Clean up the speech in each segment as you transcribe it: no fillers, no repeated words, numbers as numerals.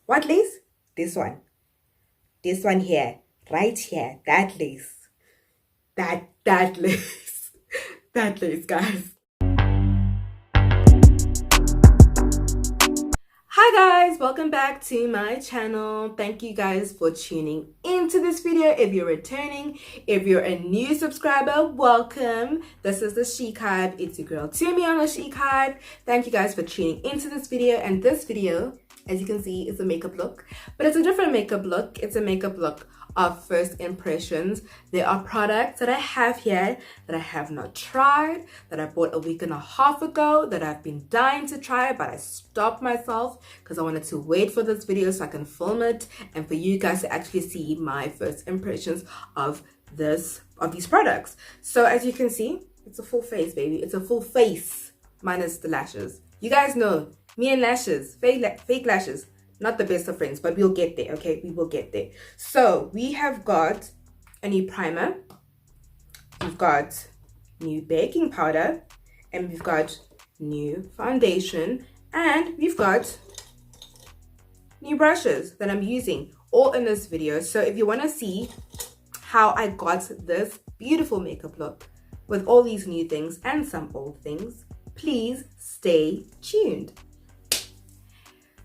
What lace? This one. This one here. Right here. That lace. That lace. That lace, guys. Hi guys, welcome back to my channel. Thank you guys for tuning into this video. If you're returning, if you're a new subscriber, welcome. This is the Chic Hive. It's your girl Tumi on the Chic Hive. Thank you guys for tuning into this video. And this video, as you can see, is a makeup look, but it's a different makeup look. It's a makeup look of first impressions. There are products that I have here that I have not tried, that I bought a week and a half ago, that I've been dying to try, but I stopped myself because I wanted to wait for this video so I can film it and for you guys to actually see my first impressions of these products. So as you can see, it's a full face, baby. It's a full face minus the lashes. You guys know me and lashes, fake lashes, not the best of friends, but we'll get there, okay? We will get there. So we have got a new primer, we've got new baking powder, and we've got new foundation, and we've got new brushes that I'm using, all in this video. So if you want to see how I got this beautiful makeup look with all these new things and some old things, please stay tuned.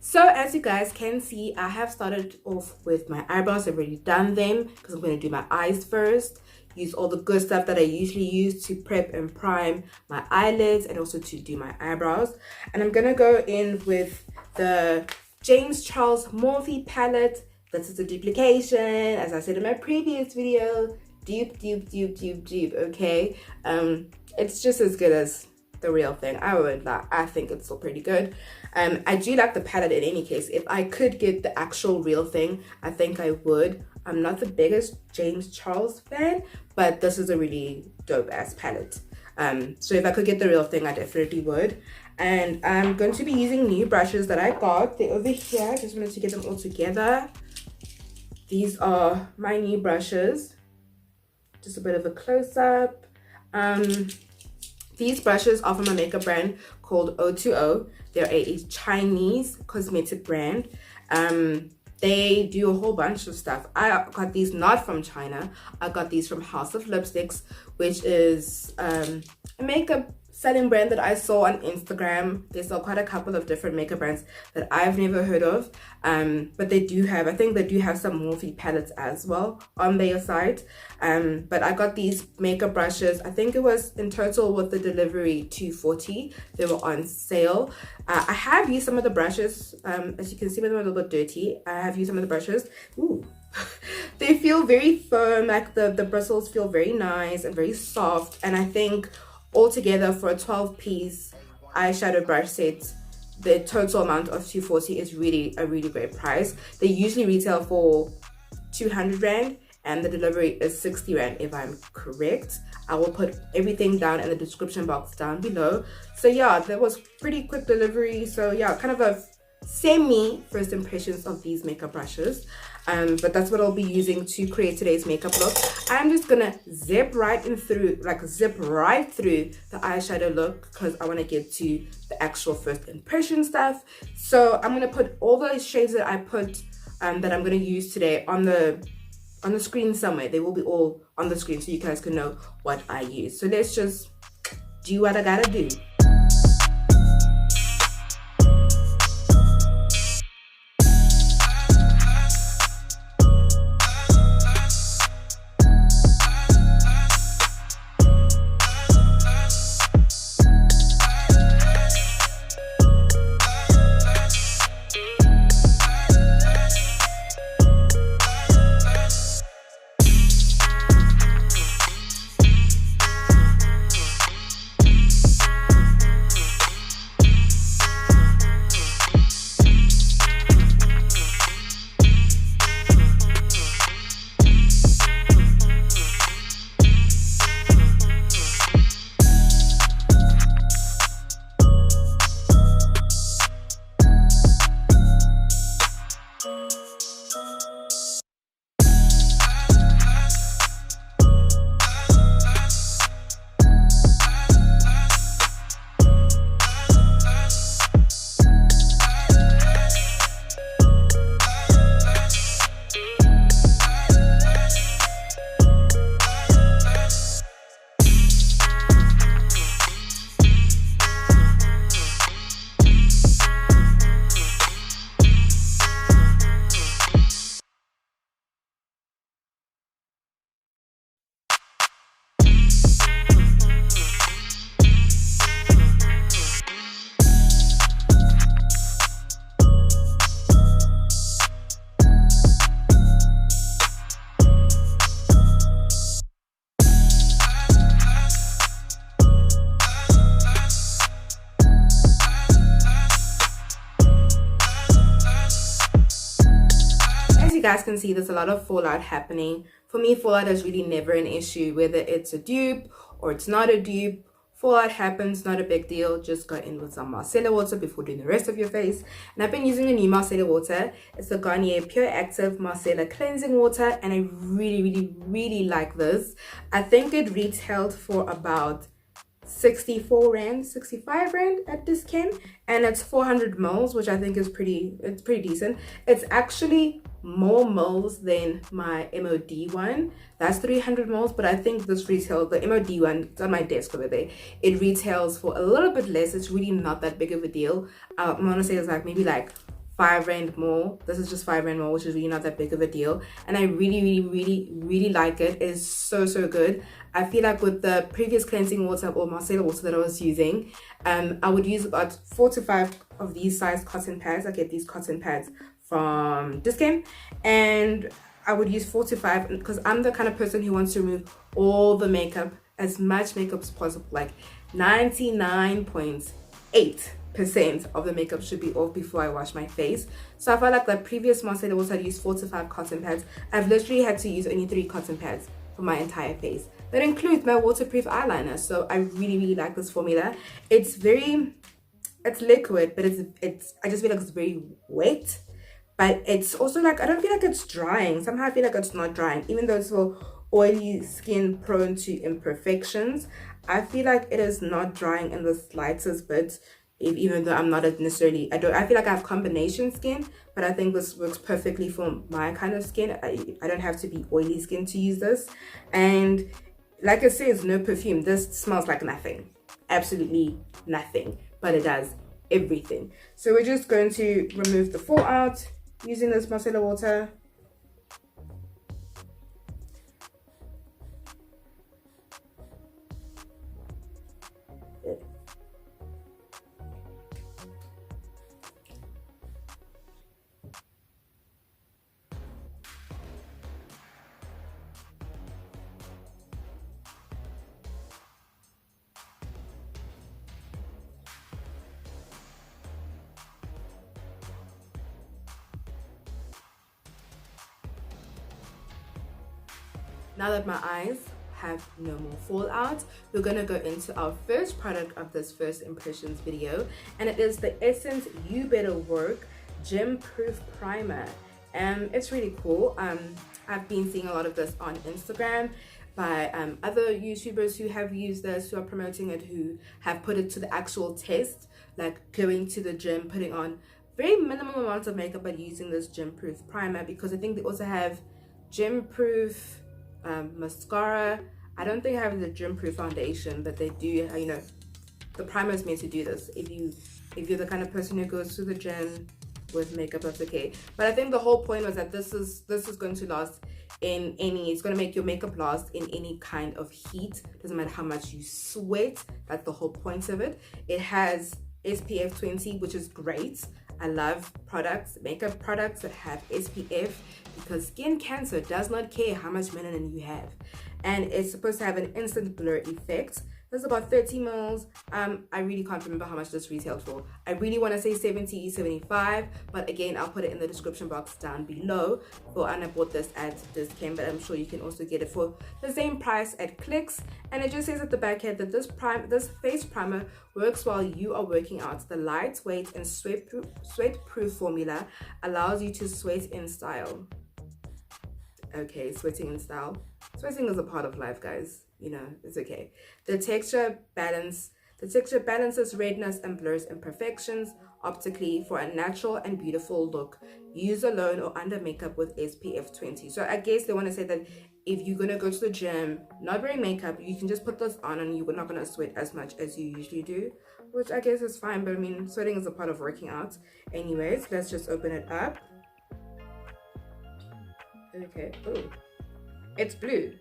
So as you guys can see, I have started off with my eyebrows. I've already done them because I'm going to do my eyes first. Use all the good stuff that I usually use to prep and prime my eyelids and also to do my eyebrows. And I'm going to go in with the James Charles Morphe palette. This is a duplication, as I said in my previous video. Dupe, okay? It's just as good as the real thing. I would lie. I think it's still pretty good. I do like the palette in any case. If I could get the actual real thing, I think I would. I'm not the biggest James Charles fan, but this is a really dope ass palette. So if I could get the real thing, I definitely would. And I'm going to be using new brushes that I got. They're over here. I just wanted to get them all together. These are my new brushes. Just a bit of a close-up. These brushes are from a makeup brand called O.TWO.O. They're a Chinese cosmetic brand. They do a whole bunch of stuff. I got these not from China. I got these from House of Lipsticks, which is a makeup selling brand that I saw on Instagram. They sell quite a couple of different makeup brands that I've never heard of. But they do have, I think they do have some Morphe palettes as well on their site. But I got these makeup brushes. I think it was in total with the delivery $240. They were on sale. I have used some of the brushes. As you can see, they're a little bit dirty. I have used some of the brushes. Ooh. They feel very firm, like the bristles feel very nice and very soft. And I think altogether for a 12-piece eyeshadow brush set, the total amount of $240 is really a really great price. They usually retail for 200 Rand and the delivery is 60 Rand if I'm correct. I will put everything down in the description box down below. So yeah, there was pretty quick delivery. So yeah, kind of a semi first impressions of these makeup brushes. But that's what I'll be using to create today's makeup look. I'm just gonna zip right through the eyeshadow look because I want to get to the actual first impression stuff. So I'm gonna put all those shades that I put that I'm gonna use today on the screen somewhere. They will be all on the screen so you guys can know what I use. So let's just do what I gotta do. guys can see, there's a lot of fallout happening. For me, fallout is really never an issue, whether it's a dupe or it's not a dupe. Fallout happens, not a big deal. Just go in with some micellar water before doing the rest of your face. And I've been using a new micellar water. It's the Garnier Pure Active Micellar Cleansing Water, and I really like this. I think it retailed for about 64 rand, 65 rand at Dischem, and it's 400 mils, which I think is pretty decent. It's actually more mils than my MOD one. That's 300 mils, but I think this retail, the MOD one, it's on my desk over there, it retails for a little bit less. It's really not that big of a deal. I'm gonna say it's like maybe like 5 rand more. This is just 5 rand more, which is really not that big of a deal, and I really like it. It is so good. I feel like with the previous cleansing water or micellar water that I was using, I would use about 4 to 5 of these size cotton pads. I get these cotton pads from Dischem, and I would use 4 to 5 because I'm the kind of person who wants to remove all the makeup, as much makeup as possible. Like 99.8% of the makeup should be off before I wash my face. So I felt like the previous micellar water I'd used 4 to 5 cotton pads. I've literally had to use only 3 cotton pads for my entire face. That includes my waterproof eyeliner. So I really like this formula. It's liquid, but I just feel like it's very wet. But it's also like, I don't feel like it's drying. Somehow I feel like it's not drying, even though it's for oily skin prone to imperfections. I feel like it is not drying in the slightest bit. Even though I'm not necessarily, I feel like I have combination skin, but I think this works perfectly for my kind of skin. I don't have to be oily skin to use this. And like it says, no perfume. This smells like nothing, absolutely nothing, but it does everything. So we're just going to remove the fallout using this micellar water. Now that my eyes have no more fallout, we're going to go into our first product of this first impressions video, and it is the Essence You Better Work Gem Proof Primer. It's really cool. I've been seeing a lot of this on Instagram by other YouTubers who have used this, who are promoting it, who have put it to the actual test, like going to the gym, putting on very minimal amounts of makeup but using this gem proof primer, because I think they also have gem proof mascara. I don't think I have the gem proof foundation, but they do, you know, the primer is meant to do this. If you're the kind of person who goes to the gym with makeup, that's okay. But I think the whole point was that this is going to last in any, it's going to make your makeup last in any kind of heat. Doesn't matter how much you sweat. That's the whole point of it. It has SPF 20, which is great. I love products, makeup products that have SPF, because skin cancer does not care how much melanin you have. And it's supposed to have an instant blur effect. This is about 30 mils. I really can't remember how much this retailed for. I really want to say 70, 75, but again, I'll put it in the description box down below. And I bought this at Dischem, but I'm sure you can also get it for the same price at Clicks. And it just says at the back here that this face primer works while you are working out. The lightweight and sweat-proof formula allows you to sweat in style. Okay, sweating in style. Sweating is a part of life, guys. You know, it's okay. The texture balances redness and blurs imperfections optically for a natural and beautiful look. Use alone or under makeup with SPF 20. So I guess they want to say that if you're gonna go to the gym not wearing makeup, you can just put this on and you're not gonna sweat as much as you usually do, which I guess is fine. But I mean, sweating is a part of working out. Anyways, let's just open it up. Okay. Oh, it's blue.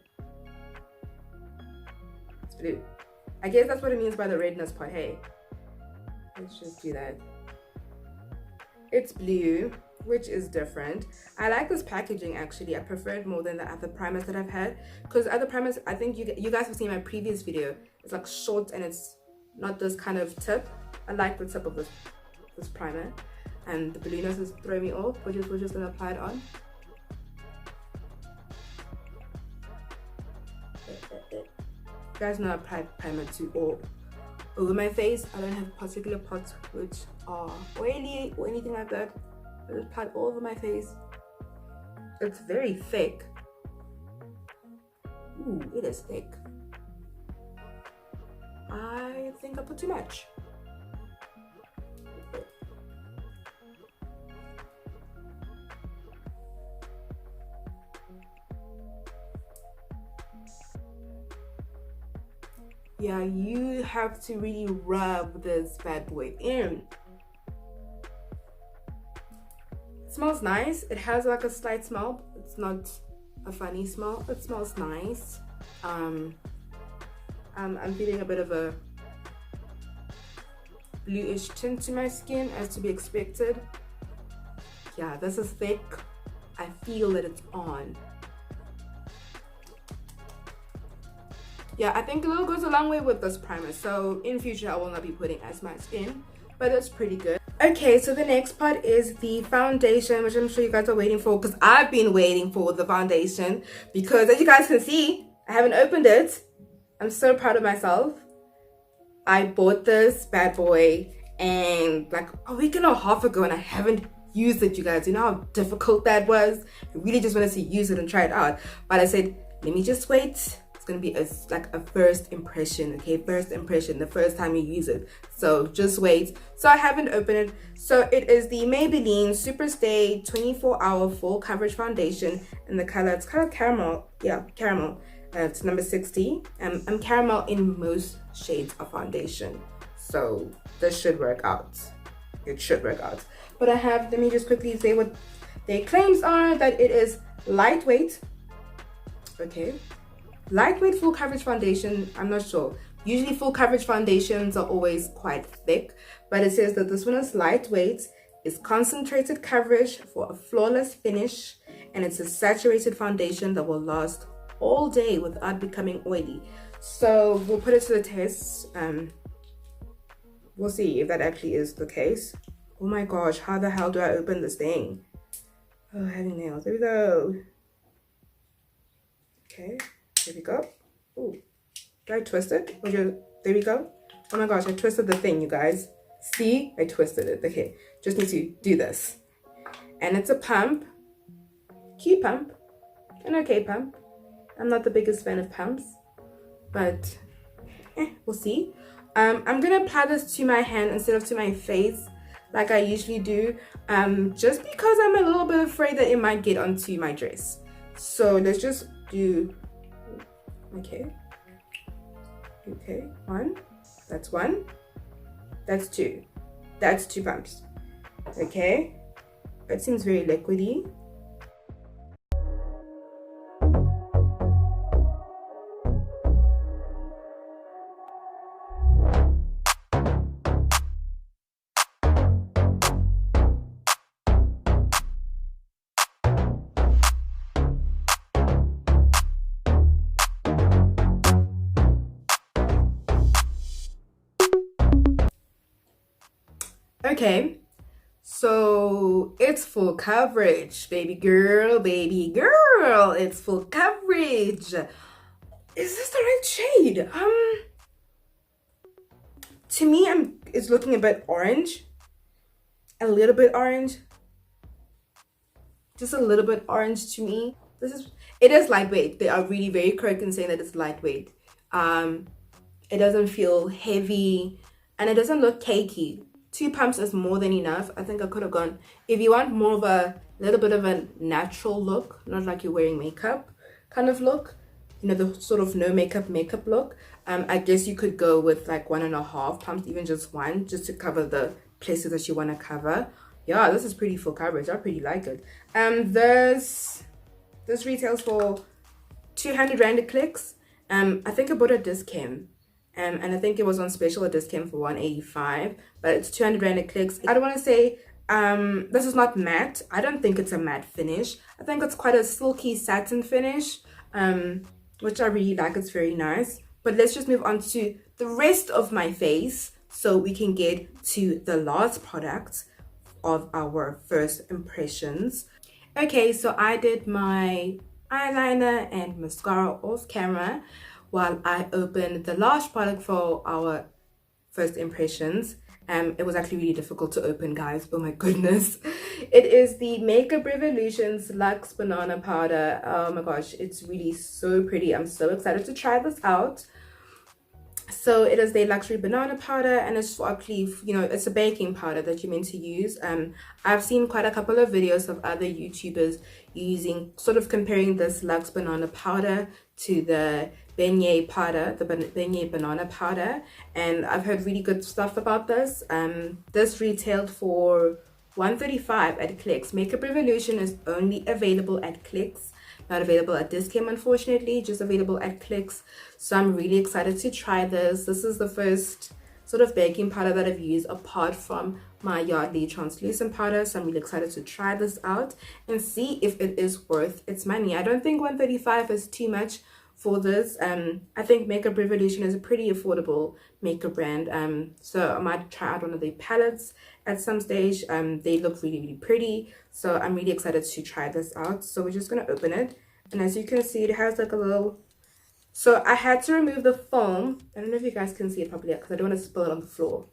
It's blue. I guess that's what it means by the redness part. Hey, let's just do that. It's blue, which is different. I like this packaging actually. I prefer it more than the other primers that I've had, because other primers, I think you guys have seen my previous video, it's like short and it's not this kind of tip. I like the tip of this primer, and the blueness is throwing me off. We're just gonna apply it on. guys know I apply primer to all over my face. I don't have particular parts which are oily or anything like that. I just apply it all over my face. It's very thick. Ooh, it is thick. I think I put too much. Yeah, you have to really rub this bad boy in. It smells nice. It has like a slight smell. It's not a funny smell. It smells nice. I'm feeling a bit of a bluish tint to my skin, as to be expected. Yeah, this is thick. I feel that it's on. Yeah, I think a little goes a long way with this primer, so in future I will not be putting as much in, but it's pretty good. Okay, so the next part is the foundation, which I'm sure you guys are waiting for, because I've been waiting for the foundation, because as you guys can see, I haven't opened it. I'm so proud of myself. I bought this bad boy and like a week and a half ago, and I haven't used it, you guys. You know how difficult that was? I really just wanted to use it and try it out, but I said, let me just wait. It's gonna be like a first impression, okay? First impression, the first time you use it. So just wait. So I haven't opened it. So it is the Maybelline Superstay 24-hour full coverage foundation in the color, it's color caramel. Yeah, caramel. It's number 60. I'm caramel in most shades of foundation. So this should work out. It should work out. But I have, let me just quickly say what their claims are, that it is lightweight. Okay. Lightweight full coverage foundation, I'm not sure. Usually full coverage foundations are always quite thick, but it says that this one is lightweight, is concentrated coverage for a flawless finish, and it's a saturated foundation that will last all day without becoming oily. So we'll put it to the test. We'll see if that actually is the case. Oh my gosh, how the hell do I open this thing? Oh, having nails. There we go. Okay. There we go. Ooh, did I twist it? There we go. Oh my gosh, I twisted the thing, you guys. See? I twisted it. Okay, just need to do this. And it's a pump. Cute pump. An okay pump. I'm not the biggest fan of pumps, but we'll see. I'm gonna apply this to my hand instead of to my face like I usually do, just because I'm a little bit afraid that it might get onto my dress. So let's just do, okay, one, that's one, that's two pumps. Okay, it seems very liquidy. Okay, so it's full coverage, baby girl, it's full coverage. Is this the right shade? To me, it's looking a bit orange, a little bit orange, just a little bit orange to me. It is lightweight. They are really very correct in saying that it's lightweight. It doesn't feel heavy, and it doesn't look cakey. 2 pumps is more than enough. I think I could have gone, if you want more of a little bit of a natural look, not like you're wearing makeup kind of look, you know, the sort of no makeup look, I guess you could go with like 1.5 pumps, even just one, just to cover the places that you want to cover. Yeah, this is pretty full coverage. I pretty like it. This retails for 200 Rand a clicks. I think I bought a Dischem. And I think it was on special at Dischem for 185, but it's 200 Rand a clicks. I don't want to say this is not matte. I don't think it's a matte finish. I think it's quite a silky satin finish, which I really like. It's very nice. But let's just move on to the rest of my face so we can get to the last product of our first impressions. Okay, so I did my eyeliner and mascara off camera. while I opened the last product for our first impressions. It was actually really difficult to open, guys. Oh my goodness. It is the Makeup Revolution's Luxe Banana Powder. Oh my gosh, it's really so pretty. I'm so excited to try this out. So it is the luxury banana powder, and it's actually, you know, it's a baking powder that you're meant to use. I've seen quite a couple of videos of other YouTubers using, sort of comparing this Luxe Banana Powder to the beignet powder, the beignet banana powder, and I've heard really good stuff about this. This retailed for $135 at Clicks. Makeup Revolution is only available at Clicks, not available at Dischem, unfortunately, just available at Clicks. So I'm really excited to try this. This is the first sort of baking powder that I've used apart from my Yardley translucent powder, so I'm really excited to try this out and see if it is worth its money. I don't think $135 is too much for this. I think Makeup Revolution is a pretty affordable makeup brand, so I might try out one of their palettes at some stage. They look really, really pretty, so I'm really excited to try this out. So we're just gonna open it, and as you can see, it has like a little, so I had to remove the foam. I don't know if you guys can see it properly because I don't want to spill it on the floor.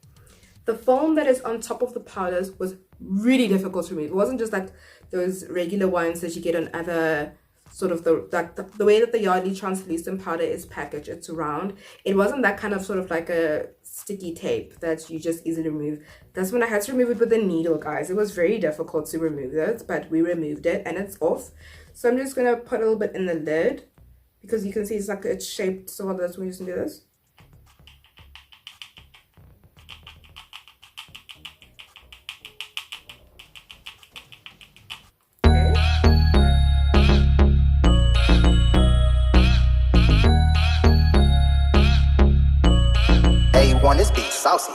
The foam that is on top of the powders was really difficult to remove. It wasn't just like those regular ones that you get on other sort of the way that the Yardley translucent powder is packaged. It's round. It wasn't that kind of sort of like a sticky tape that you just easily remove. That's when I had to remove it with a needle, guys. It was very difficult to remove it, but we removed it and it's off. So I'm just gonna put a little bit in the lid because you can see it's like it's shaped, so that's when you just do this. This beat saucy.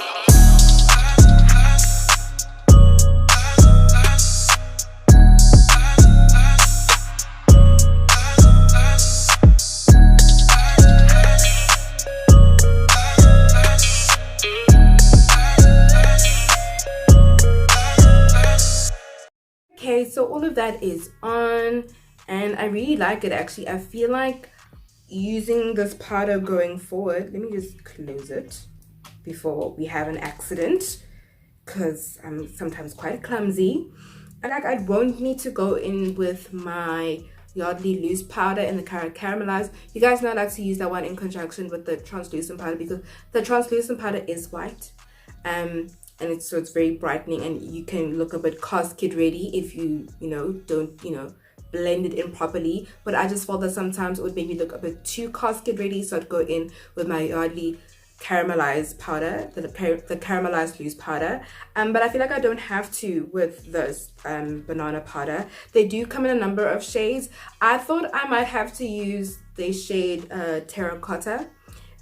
Okay, so all of that is on, and I really like it. Actually, I feel like using this powder going forward, let me just close it before we have an accident, because I'm sometimes quite clumsy. And like, I won't need to go in with my Yardley loose powder in the caramelized. You guys know I like to use that one in conjunction with the translucent powder because the translucent powder is white, and it's very brightening, and you can look a bit casket ready if you don't blend it in properly. But I just felt that sometimes it would make me look a bit too casket ready, so I'd go in with my Yardley caramelized powder, the caramelized loose powder, but I feel like I don't have to with this banana powder. They do come in a number of shades. I thought I might have to use the shade terracotta.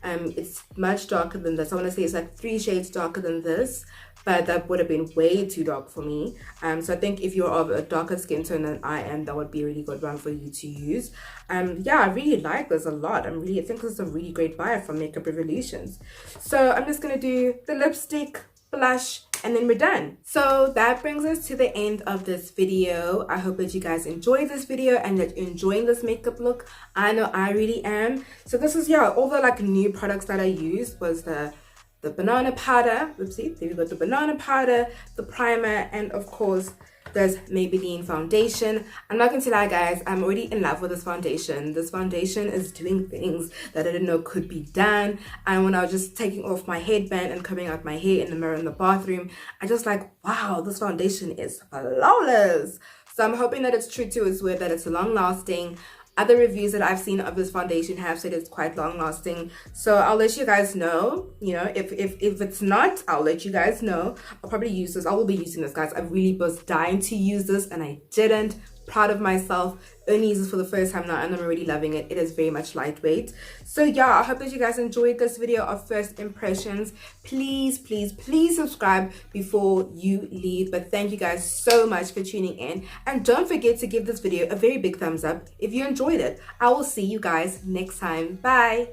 It's much darker than this. I want to say it's like 3 shades darker than this, but that would have been way too dark for me. So I think if you're of a darker skin tone than I am, that would be a really good one for you to use. Yeah, I really like this a lot. I think this is a really great buy from Makeup Revolutions. So I'm just gonna do the lipstick, blush, and then we're done. So that brings us to the end of this video. I hope that you guys enjoyed this video and that you're enjoying this makeup look. I know I really am. So this is, yeah, all the like new products that I used was the banana powder. Oopsie, there we go, the banana powder, the primer, and of course there's Maybelline foundation. I'm not gonna lie, guys, I'm already in love with this foundation. This foundation is doing things that I didn't know could be done. And when I was just taking off my headband and combing out my hair in the mirror in the bathroom, I just like, wow, this foundation is flawless. So I'm hoping that it's true to its word, that it's long lasting. Other reviews that I've seen of this foundation have said it's quite long lasting. So I'll let you guys know, if it's not, I'll let you guys know. I'll probably use this. I will be using this, guys. I really was dying to use this and I didn't. Proud of myself. Only use this for the first time now and I'm already loving it. It is very much lightweight. So yeah, I hope that you guys enjoyed this video of first impressions. Please, please, please subscribe before you leave. But thank you guys so much for tuning in. And don't forget to give this video a very big thumbs up if you enjoyed it. I will see you guys next time. Bye.